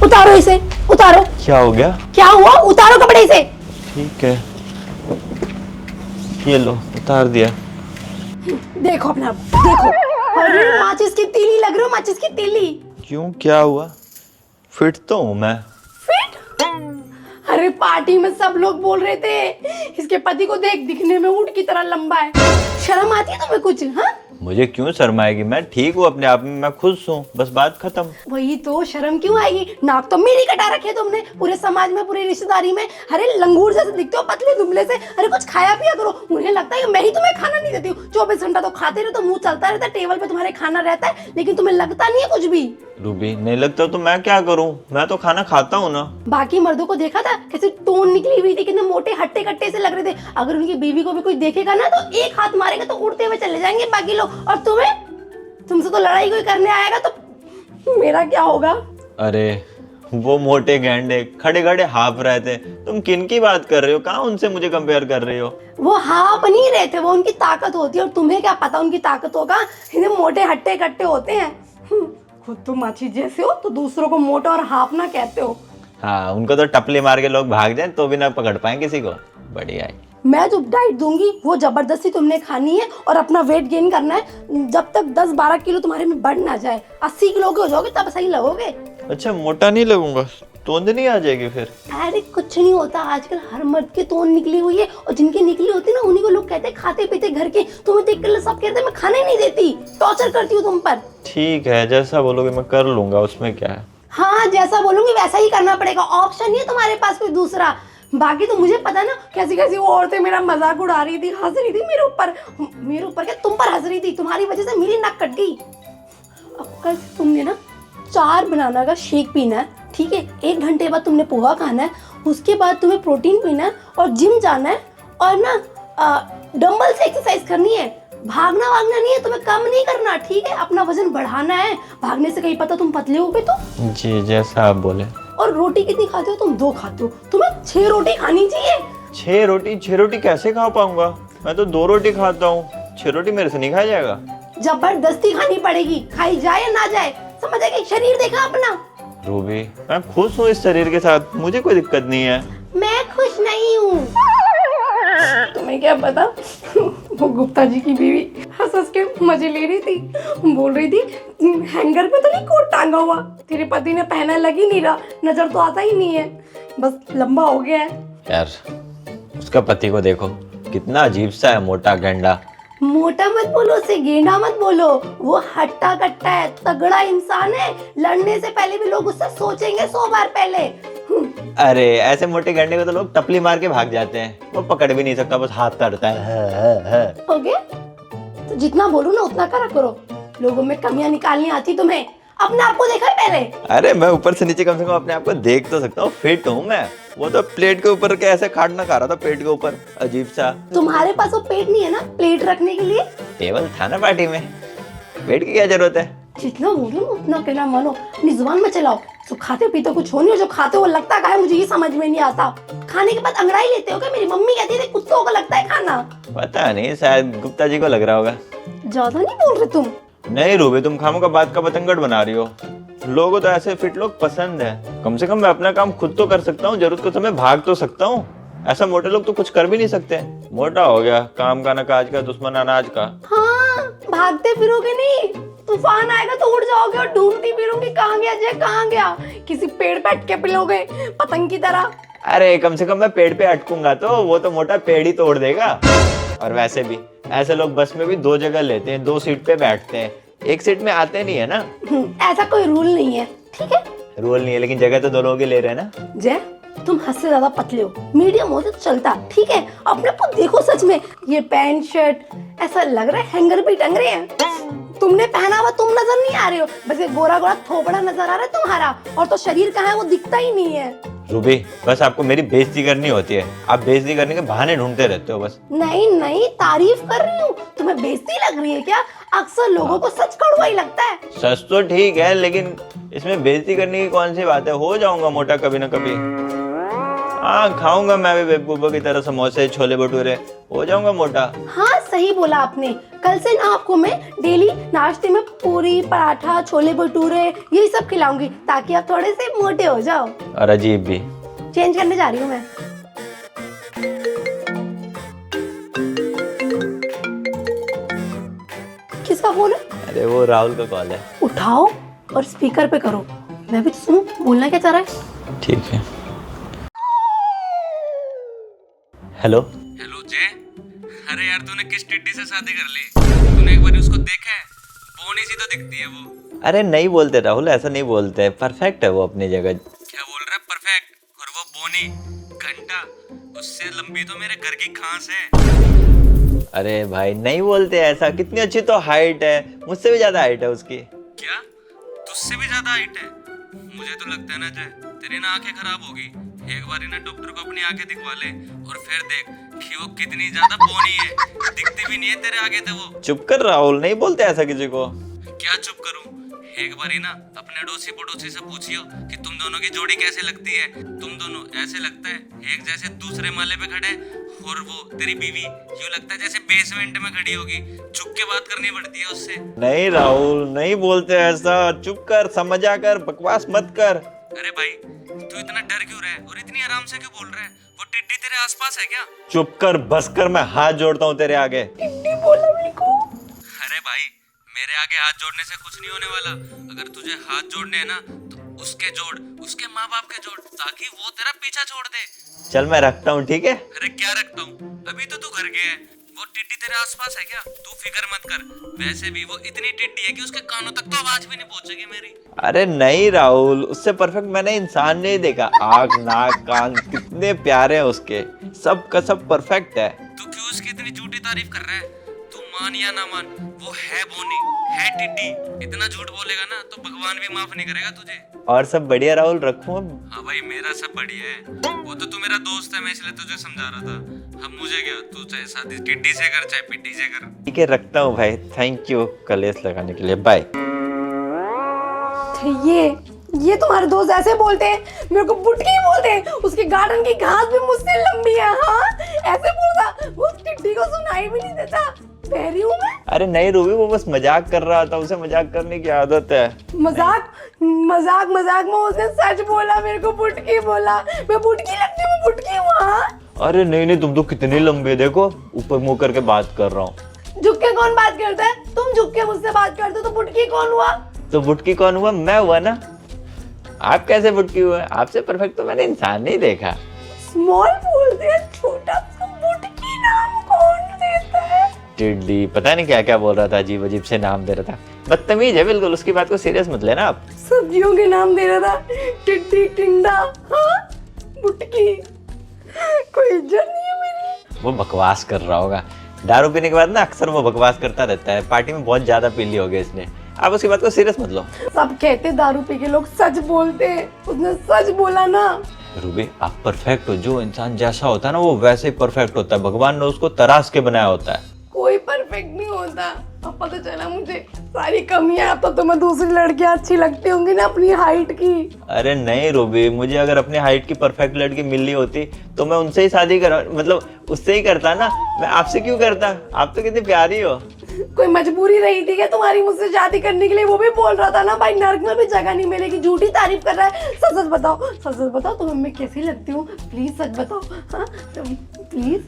उतारो इसे, उतारो। क्या हो गया? क्या हुआ? उतारो कपड़े से। ठीक है, ये लो उतार दिया। देखो अपना, देखो। अरे माचिस की तीली लग रही हो, माचिस की तीली। क्यों, क्या हुआ? फिट तो हूँ मैं। फिट? अरे पार्टी में सब लोग बोल रहे थे इसके पति को देख, दिखने में ऊंट की तरह लंबा है। शर्म आती है तुम्हें कुछ? हाँ, मुझे क्यों शर्म आएगी? मैं ठीक हूँ अपने आप में, मैं खुश हूँ, बस बात खत्म। वही तो, शर्म क्यों आएगी? नाक तो मेरी कटा रखी है तुमने, पूरे समाज में, पूरी रिश्तेदारी में। अरे लंगूर जैसे दिखते हो, पतले दुबले से। अरे कुछ खाया पिया करो। उन्हें लगता है कि मैं ही तुम्हें खाना नहीं देती हूँ। 24 घंटा तो खाते रहते, मुंह चलता रहता है, टेबल पे तुम्हारे खाना रहता है, लेकिन तुम्हें लगता नहीं है कुछ भी। रूबी, नहीं लगता तो मैं क्या करूँ? मैं तो खाना खाता हूँ ना। बाकी मर्दों को देखा था कैसे टोन निकली हुई थी, कितने मोटे हट्टे कट्टे से लग रहे थे। अगर उनकी बीवी को भी कोई देखेगा ना तो एक हाथ मारेगा तो उड़ते हुए चले जाएंगे बाकी लोग। और तुम्हें, तुमसे तो लड़ाई कोई करने आएगा तो मेरा क्या होगा? अरे वो मोटे गैंडे खड़े खड़े हाँफ रहे थे, तुम किन की बात कर रहे हो? कहाँ उनसे मुझे कंपेयर कर रही हो? वो हाँफ नहीं रहे थे, वो उनकी ताकत होती है। और तुम्हें क्या पता उनकी ताकत होगा? इतने मोटे हट्टे कट्टे होते हैं। खुद तुम माछी जैसे हो तो दूसरों को मोटा और हाँफना कहते हो। हाँ, उनको तो टपली मार के लोग भाग जाएं तो भी ना पकड़ पाए किसी को। बढ़िया है। मैं जो डाइट दूंगी वो जबरदस्ती तुमने खानी है और अपना वेट गेन करना है। जब तक 10-12 किलो तुम्हारे में बढ़ ना जाए, 80 किलो के हो जाओगे तब सही लगोगे। अच्छा, मोटा नहीं लगूंगा? तोंद नहीं आ जाएगी फिर? अरे कुछ नहीं होता, आजकल हर मर्द की तोन निकली हुई है, और जिनकी निकली होती है ना उन्हीं को लोग कहते हैं खाते पीते घर के। तुम्हें देख कर सब कहते हैं मैं खाने नहीं देती, टॉर्चर करती हूँ तुम पर। ठीक है, जैसा बोलोगे मैं कर लूंगा, उसमें क्या है। हाँ, जैसा बोलूंगी वैसा ही करना पड़ेगा, ऑप्शन नहीं है तुम्हारे पास कोई दूसरा। बाकी तो मुझे पता ना कैसी कैसी वो औरतें मेरा मजाक उड़ा रही थी, हंस रही थी मेरे ऊपर। मेरे ऊपर क्या, तुम पर हंस रही थी। तुम्हारी वजह से मेरी नाक कट गई। अब कल से तुमने ना 4 बनाना का शेक पीना है, ठीक है? 1 घंटे बाद तुमने पोहा खाना है, उसके बाद तुम्हें प्रोटीन पीना है और जिम जाना है, और ना डंबल से एक्सरसाइज करनी है। भागना वागना नहीं है, तुम्हें कम नहीं करना, ठीक है? अपना वजन बढ़ाना है। भागने से कहीं पता तुम पतले हो गए तो। जी, जैसा आप बोले। और रोटी कितनी खाते हो तुम? 2 खाते हो। तुम्हें 6 रोटी खानी चाहिए। 6 रोटी? 6 रोटी कैसे खा पाऊंगा? मैं तो 2 रोटी खाता हूँ। 6 रोटी मेरे से नहीं खाया जाएगा। जबरदस्ती खानी पड़ेगी, खाई जाए या ना जाए, समझ आएगा? शरीर देखा अपना। रूबी, मैं खुश हूँ इस शरीर के साथ, मुझे कोई दिक्कत नहीं है। मैं खुश नहीं हूँ। तुम्हें क्या पता, वो गुप्ता जी की बीवी हंस हंस के मजे ले रही थी, बोल रही थी हैंगर पे तो नहीं कोट टांगा हुआ, तेरे पति ने पहना, लग ही नहीं रहा, नजर तो आता ही नहीं है, बस लंबा हो गया है। यार, उसका पति को देखो, कितना अजीब सा है, मोटा गंडा। मोटा मत बोलो उसे, गेंडा मत बोलो। वो हट्टा कट्टा है, तगड़ा इंसान है। लड़ने से पहले भी लोग उससे सोचेंगे 100 बार पहले। अरे ऐसे मोटे गंडे को तो लोग टपली मार के भाग जाते हैं, वो पकड़ भी नहीं सकता, बस हाथ करता है। ओके, तो जितना बोलूं ना उतना करा करो। लोगों में कमियां निकालनी आती तुम्हें? अपने आप को देखा है पहले? अरे मैं ऊपर से नीचे कम से कम अपने आप को देख तो सकता हूँ, फिट हूँ मैं। वो तो प्लेट के ऊपर कैसे खाना खा रहा था, पेट के ऊपर, अजीब सा। तुम्हारे पास वो पेट नहीं है ना प्लेट रखने के लिए? टेबल था ना पार्टी में, पेट की क्या जरूरत है? जितना बोलो ना उतना कहना मानो, अपनी जुबान में चलाओ। तो खाते पीते कुछ हो नहीं, और जो खाते हो लगता क्या है मुझे ये समझ में नहीं आता। खाने के बाद अंगड़ाई लेते हो क्या? मेरी मम्मी कहती थी कुत्तों को लगता है खाना। पता नहीं, शायद गुप्ता जी को लग रहा होगा। ज्यादा नहीं बोल रहे तुम? नहीं रूबी, तुम खामों का बात का पतंगड़ बना रही हो। लोगों को तो ऐसे फिट लोग पसंद है। कम से कम मैं अपना काम खुद तो कर सकता हूँ, जरूरत को समय भाग तो सकता हूँ। ऐसा मोटे लोग तो कुछ कर भी नहीं सकते। मोटा हो गया, काम का ना काज का, दुश्मन अनाज का। हाँ, भागते फिरोगे नहीं, तूफान आएगा तो उड़ जाओगे और ढूंढती फिरोगे कहाँ गया जय, कहाँ गया। किसी पेड़ पे अटके पिलोगे पतंग की तरह। अरे कम से कम मैं पेड़ पे अटकूंगा तो वो तो मोटा पेड़ ही तोड़ देगा। और वैसे भी ऐसे लोग बस में भी 2 जगह लेते हैं, 2 सीट पे बैठते हैं, 1 सीट में आते नहीं है ना। ऐसा कोई रूल नहीं है, ठीक है? रूल नहीं है, लेकिन जगह तो 2 लोग ही ले रहे हैं ना। जय, तुम हद से ज्यादा पतले हो, मीडियम हो तो चलता, ठीक है? अपने को देखो, सच में ये पैंट शर्ट ऐसा लग रहा है हैंगर पे टंग रहे हैं। तुमने पहना हुआ तुम नजर नहीं आ रहे हो, बस ये गोरा गोरा थोपड़ा नजर आ रहा है तुम्हारा, और तो शरीर कहाँ है वो दिखता ही नहीं है। रूबी, बस आपको मेरी बेइज्जती करनी होती है, आप बेइज्जती करने के बहाने ढूंढते रहते हो बस। नहीं नहीं, तारीफ कर रही हूँ। तुम्हें बेइज्जती लग रही है क्या? अक्सर लोगों को सच कड़वा ही लगता है। सच तो ठीक है, लेकिन इसमें बेइज्जती करने की कौन सी बात है? हो जाऊंगा मोटा कभी ना कभी। हाँ, खाऊंगा मैं भी बेवकूफों की तरह समोसे छोले भटूरे, हो जाऊंगा मोटा। हाँ सही सही बोला आपने। कल से ना आपको मैं डेली नाश्ते में पूरी पराठा छोले भटूरे यही सब खिलाऊंगी ताकि आप थोड़े से मोटे हो जाओ। और अजीब भी। चेंज करने जा रही हूँ मैं। किसका फोन है? अरे वो राहुल का कॉल है। उठाओ और स्पीकर पे करो, मैं भी तो सुनूं बोलना क्या चाह रहा है। ठीक है। हेलो। हेलो जय। अरे यार तूने किस टिड्डी से शादी कर ली? तूने एक बार उसको देखा है? बोनी सी तो दिखती है वो। अरे नहीं बोलते राहुल, ऐसा नहीं बोलते, परफेक्ट है वो अपनी जगह। क्या बोल रहा है परफेक्ट? और वो बोनी घंटा, उससे लंबी तो मेरे घर की खांस है। अरे भाई नहीं बोलते ऐसा, कितनी अच्छी तो हाइट है, मुझसे भी ज्यादा हाइट है उसकी। क्या तुझसे भी ज्यादा हाइट है? मुझे तो लगता है ना जय तेरी ना आंखें खराब होगी। एक बार ना डॉक्टर को अपनी आंखें दिखवा ले और फिर देख कि वो कितनी ज्यादा बोनी है। दिखती भी नहीं है तेरे आगे थे वो। चुप कर राहुल, नहीं बोलते ऐसा किसी को। क्या चुप करूं? एक बारी ना अपने अड़ोसी पड़ोसी से पूछियो कि तुम दोनों की जोड़ी कैसे लगती है। तुम दोनों ऐसे लगता है एक जैसे दूसरे माले पे खड़े, और वो तेरी बीवी यूं लगता है जैसे बेसमेंट में खड़ी होगी। छुप के बात करनी पड़ती है उससे। नहीं राहुल नहीं बोलते ऐसा, चुप कर, समझा कर, बकवास मत कर। अरे भाई तू इतना डर क्यों रहा है और इतनी आराम से क्यों बोल रहा है? वो टिड्डी तेरे आसपास है क्या? चुप कर, बस कर, मैं हाथ जोड़ता हूँ तेरे आगे। टिड्डी बोला मेरे को। अरे भाई मेरे आगे हाथ जोड़ने से कुछ नहीं होने वाला। अगर तुझे हाथ जोड़ने हैं ना तो उसके जोड़, उसके माँ बाप के जोड़, ताकि वो तेरा पीछा छोड़ दे। चल मैं रखता हूँ, ठीक है। अरे क्या रखता हूँ, अभी तो तू घर गया है। वो टिड्डी तेरे आसपास है क्या? तू फिक्र मत कर। वैसे भी वो इतनी टिड्डी है कि उसके कानों तक तो आवाज भी नहीं पहुंचेगी मेरी। अरे नहीं राहुल, उससे परफेक्ट मैंने इंसान नहीं देखा। आँख नाक कान कितने प्यारे हैं उसके, सब का सब परफेक्ट है। तू क्यों उसकी इतनी झूठी तारीफ कर रहा है? तू मान या ना मान, वो है बोनी, है टिड्डी। इतना झूठ बोलेगा ना तो भगवान भी माफ नहीं करेगा तुझे। और सब बढ़िया राहुल, रखूं अब? हाँ भाई मेरा सब बढ़िया है। वो तो तू मेरा दोस्त है, मैं इसलिए तुझे समझा रहा था। हम मुझे क्या, तू चाहे शादी टिड्डी से कर चाहे पिड्डी से कर। ठीक है रखता हूँ भाई, थैंक यू कलेश लगाने के लिए, बाय। ये तुम्हारे दोस्त ऐसे बोलते हैं, मेरे को बुटकी बोलते हैं। उसके गार्डन की घास भी मुझसे लंबी है। हाँ ऐसे बोलता, उस टिड्डी को सुनाई भी नहीं देता। बहरी हूँ मैं? अरे नहीं रूबी, वो बस मजाक कर रहा था, उसे मजाक करने की आदत है। मजाक मजाक मजाक में उसने सच बोला, मेरे को बुटकी बोला। मैं बुटकी लगती हूँ, बुटकी हूँ। हाँ अरे नहीं नहीं, तुम तो कितनी लंबी है, देखो ऊपर मुंह करके बात कर रहा हूँ। झुक के कौन बात करता है? तुम झुक के मुझसे बात करते हो तो बुटकी कौन हुआ? तो बुटकी कौन हुआ? मैं हुआ ना। आप कैसे बुटकी हुए? आपसे परफेक्ट तो मैंने इंसान नहीं देखा। स्मॉल बोलते हैं, छोटा सा बुटकी नाम कौन देता है? टिड्डी पता नहीं क्या क्या बोल रहा था, अजीब अजीब से नाम दे रहा था। बदतमीज है बिल्कुल, उसकी बात को सीरियस मत लेना आप। सब्जियों के नाम दे रहा था, टिड्डी, टिंडा, हाँ बुटकी। कोई इज्जत नहीं है मेरी। वो बकवास कर रहा होगा, दारू पीने के बाद ना अक्सर वो बकवास करता रहता है। पार्टी में बहुत ज्यादा पी ली होगी इसने, आप उसकी बात को सीरियस मत लो। सब कहते दारू पी के लोग सच बोलते हैं, उसने सच बोला ना। रूबी आप परफेक्ट हो, जो इंसान जैसा होता है ना वो वैसे ही परफेक्ट होता है। भगवान ने उसको तराश के बनाया होता है। कोई परफेक्ट नहीं होता। अब पता चला मुझे सारी कमियां। अब तो तुम्हें दूसरी लड़कियां अच्छी लगती होंगी ना अपनी हाइट की। अरे नहीं रूबी, मुझे अगर अपनी हाइट की परफेक्ट लड़की मिली होती तो मैं उनसे ही शादी कर, मतलब उससे ही करता ना। मैं आपसे क्यों करता? आप तो कितनी प्यारी हो। कोई मजबूरी रही थी क्या तुम्हारी मुझसे शादी करने के लिए? वो भी बोल रहा था ना भाई नर्क में भी जगह नहीं मिलेगी। झूठी तारीफ कर रहा है। सच सच बताओ, सच सच बताओ तुम्हें मैं कैसी लगती हूँ? प्लीज सच बताओ। हाँ प्लीज।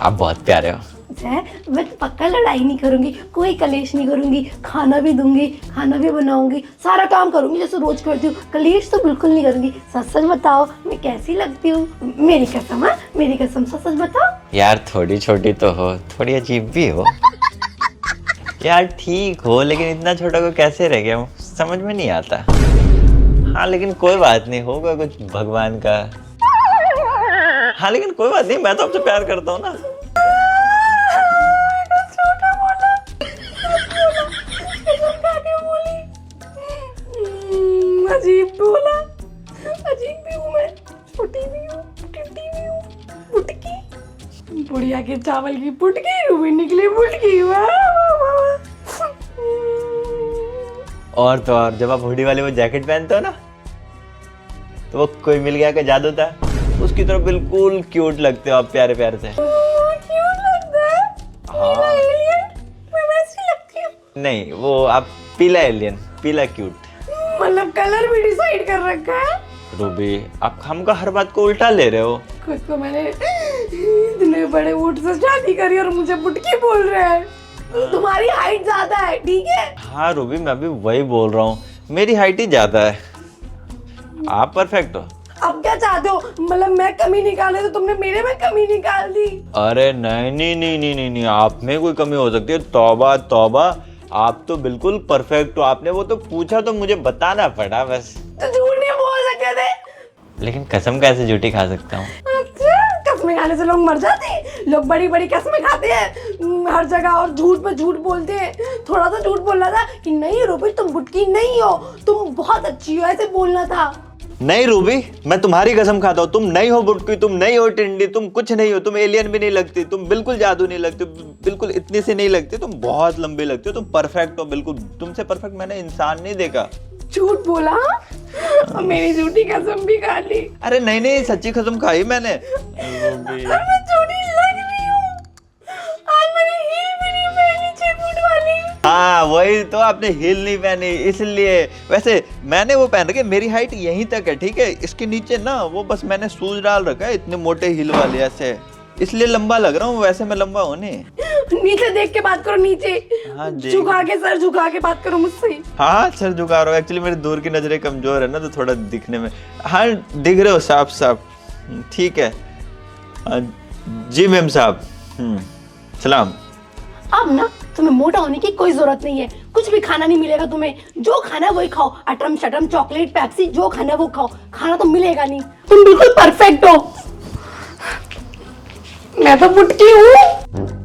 आप बहुत प्यारे हो। मैं पक्का लड़ाई नहीं करूंगी, कोई कलेश नहीं करूंगी। खाना भी दूंगी, खाना भी बनाऊंगी, सारा काम करूंगी जैसे रोज करती हूँ। कलेश तो बिल्कुल नहीं करूंगी। सच सच बताओ मैं कैसी लगती हूँ? मेरी कसम। हाँ मेरी कसम, सच सच बताओ। यार थोड़ी छोटी तो हो, थोड़ी अजीब भी हो। यार ठीक हो, लेकिन इतना छोटा को कैसे रह गया समझ में नहीं आता। हाँ लेकिन कोई बात नहीं, होगा कुछ भगवान का। हाँ लेकिन कोई बात नहीं, मैं तो आपसे प्यार करता हूँ ना। अजीब बोला, अजीब भी हूँ मैं, छोटी भी हूँ, टिड्डी भी हूँ, बुटकी। बुढ़िया के चावल की बुटकी, रूबी निकली बुटकी। वाह वाह वाह। और तो और जब आप हुडी वाले वो जैकेट पहनते हो ना, तो वो कोई मिल गया का जादू था, उसकी तरफ बिल्कुल क्यूट लगते हो आप, प्यारे प्यारे से। क्यूट लगता है? पीला एलियन, मैं वैसी लगती हूँ। नहीं, वो आप पीला एलियन, पीला क्यूट। मतलब कलर भी डिसाइड कर रखा है। रूबी, आप खामखा हर बात को उल्टा ले रहे हो। खुद को मैंने इतने बड़े ऊँट से शादी करी और मुझे बुटकी बोल रहे हैं। तुम्हारी हाइट ज्यादा है, ठीक है? हाँ रूबी, मैं भी वही बोल रहा हूँ, मेरी हाइट ही ज्यादा है, आप परफेक्ट हो। अब क्या चाहते हो? मतलब मैं कमी निकाले तो तुमने मेरे में कमी निकाल दी। अरे नहीं नहीं नहीं नहीं नहीं नहीं, आप में कोई कमी हो सकती है? तौबा तौबा, आप तो बिल्कुल परफेक्ट हो। आपने वो तो पूछा तो मुझे बताना पड़ा बस। तो झूठ नहीं बोल सकते थे। लेकिन कसम कैसे झूठी खा सकता हूँ? अच्छा, कसमें खाने से लोग मर जाते हैं? लोग बड़ी बड़ी कसमें खाते हैं हर जगह और झूठ पे झूठ बोलते हैं। थोड़ा सा झूठ बोलना था कि नहीं रूबी तुम बुटकी नहीं हो, तुम बहुत अच्छी हो, ऐसे बोलना था। नहीं रूबी, मैं तुम्हारी कसम खाता हूँ, तुम नहीं हो बुटकी, तुम नहीं हो टिंडी, तुम कुछ नहीं हो, तुम एलियन भी नहीं लगती, तुम बिल्कुल जादू नहीं लगती, बिल्कुल इतनी सी नहीं लगती, तुम बहुत लंबी लगती हो, तुम परफेक्ट हो बिल्कुल। तुमसे परफेक्ट मैंने इंसान नहीं देखा। झूठ बोला और मेरी झूठी कसम भी खा ली। अरे नहीं नहीं, सच्ची कसम खाई मैंने। रूबी, और मैं झूठी लग रही हूँ। आज मैंने हील भी नहीं पहनी, 6 फुट वाली। हाँ वही तो, आपने हील नहीं पहनी इसलिए। वैसे मैंने वो पहन रखी, मेरी हाइट यहीं तक है, ठीक है? इसके नीचे ना वो बस मैंने शूज डाल रखा है, इतने मोटे हील वाले ऐसे, इसलिए लंबा लग रहा हूँ, वैसे मैं लंबा हूँ नहीं। नीचे देख के बात करो, नीचे हाँ, देख। झुका के, सर झुका के बात करो मुझसे। हाँ सर झुका रहा हूँ, एक्चुअली मेरी दूर की नजरें कमजोर है ना, तो थोड़ा दिखने में। हाँ दिख रहे हो साफ साफ, ठीक है। जी मैम साहब, सलाम। अब ना तुम्हें मोटा होने की कोई जरूरत नहीं है, कुछ भी खाना नहीं मिलेगा तुम्हें, जो खाना है वही खाओ, अटरम शटरम चॉकलेट पेप्सी जो खाना है वो खाओ, खाना तो मिलेगा नहीं, तुम बिल्कुल परफेक्ट हो। मैं तो बुटकी हूँ।